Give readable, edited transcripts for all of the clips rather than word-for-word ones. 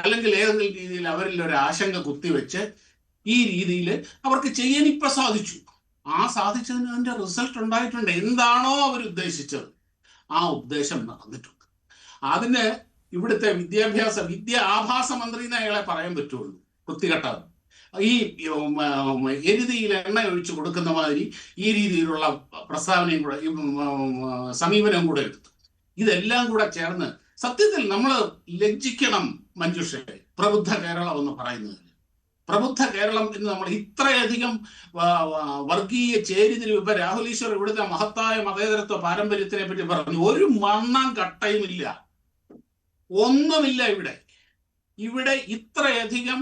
അല്ലെങ്കിൽ ഏതെങ്കിലും രീതിയിൽ അവരിൽ ഒരു ആശങ്ക കുത്തിവെച്ച് ഈ രീതിയിൽ അവർക്ക് ചെയ്യാൻ ഇപ്പൊ സാധിച്ചു. ആ സാധിച്ചതിന് അതിന്റെ റിസൾട്ട് ഉണ്ടായിട്ടുണ്ട്. എന്താണോ അവർ ഉദ്ദേശിച്ചത് ആ ഉദ്ദേശം നടന്നിട്ടുണ്ട്. അതിന് ഇവിടുത്തെ വിദ്യ ആഭാസ മന്ത്രി എന്ന് അയാളെ പറയാൻ പറ്റുള്ളൂ. വൃത്തികെട്ടത് ഈ എരുതിയിൽ എണ്ണ ഒഴിച്ചു കൊടുക്കുന്ന മാതിരി ഈ രീതിയിലുള്ള പ്രസ്താവനയും കൂടെ സമീപനവും കൂടെ എടുത്തു. ഇതെല്ലാം കൂടെ ചേർന്ന് സത്യത്തിൽ നമ്മൾ ലജ്ജിക്കണം മഞ്ജുഷേ. പ്രബുദ്ധ കേരളം എന്ന് പറയുന്നത്, പ്രബുദ്ധ കേരളം എന്ന് നമ്മൾ ഇത്രയധികം വർഗീയ ചേരിതിരിവ്. ഇപ്പൊ രാഹുൽ ഈശ്വർ ഇവിടുത്തെ മഹത്തായ മതേതരത്വ പാരമ്പര്യത്തിനെ പറ്റി പറഞ്ഞു. ഒരു മണ്ണാം കട്ടയുമില്ല, ഒന്നുമില്ല ഇവിടെ ഇത്രയധികം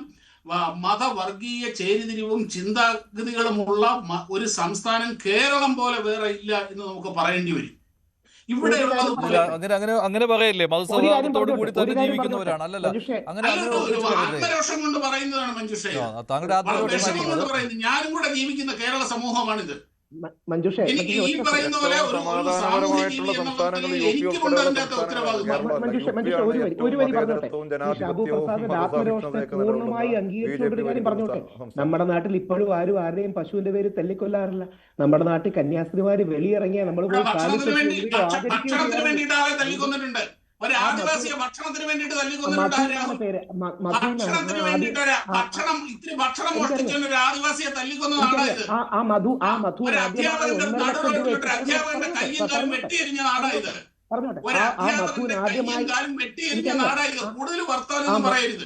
മതവർഗീയ ചേരിതിരിവും ചിന്താഗതികളുമുള്ള ഒരു സംസ്ഥാനം കേരളം പോലെ വേറെ ഇല്ല എന്ന് നമുക്ക് പറയേണ്ടി വരും. അങ്ങനെ പറയല്ലേ, മതസൗഹാർദ്ദത്തോടു കൂടി തന്നെ ജീവിക്കുന്നവരാണ്. അല്ലല്ല, അങ്ങനെ ആത്മരോഷം കൊണ്ട് പറയുന്നതാണ് മഞ്ജുഷേ. ആത്മരോഷം കൊണ്ട് പറയുന്നത് ഞാനും കൂടെ ജീവിക്കുന്ന കേരള സമൂഹമാണിത്. മഞ്ജുഷേ, ഒരു വരി പറഞ്ഞോട്ടെ. ഷാബു പ്രസാദ് ആത്മരോഷത്തെ പൂർണ്ണമായി അംഗീകരിച്ചുകൊണ്ടൊരു കാര്യം പറഞ്ഞോട്ടെ. നമ്മുടെ നാട്ടിൽ ഇപ്പോഴും ആരും ആരുടെയും പശുവിന്റെ പേര് തല്ലിക്കൊല്ലാറില്ല. നമ്മുടെ നാട്ടിൽ കന്യാസ്ത്രീമാര് വെളിയിറങ്ങിയ നമ്മൾ പോയി ഒരു ആദിവാസിയെ ഭക്ഷണത്തിന് വേണ്ടിയിട്ട് ആദിവാസിയെ തല്ലിക്കൊന്ന നാടായത്. അധ്യാപകന്റെ കയ്യും കാലും വെട്ടിയെരിഞ്ഞ നാടായത്. ഒരു അധ്യാപകന്റെ കയ്യും കാലും വെട്ടിയെരിഞ്ഞ നാടായത്. കൂടുതൽ വർത്തമാനം പറയരുത്.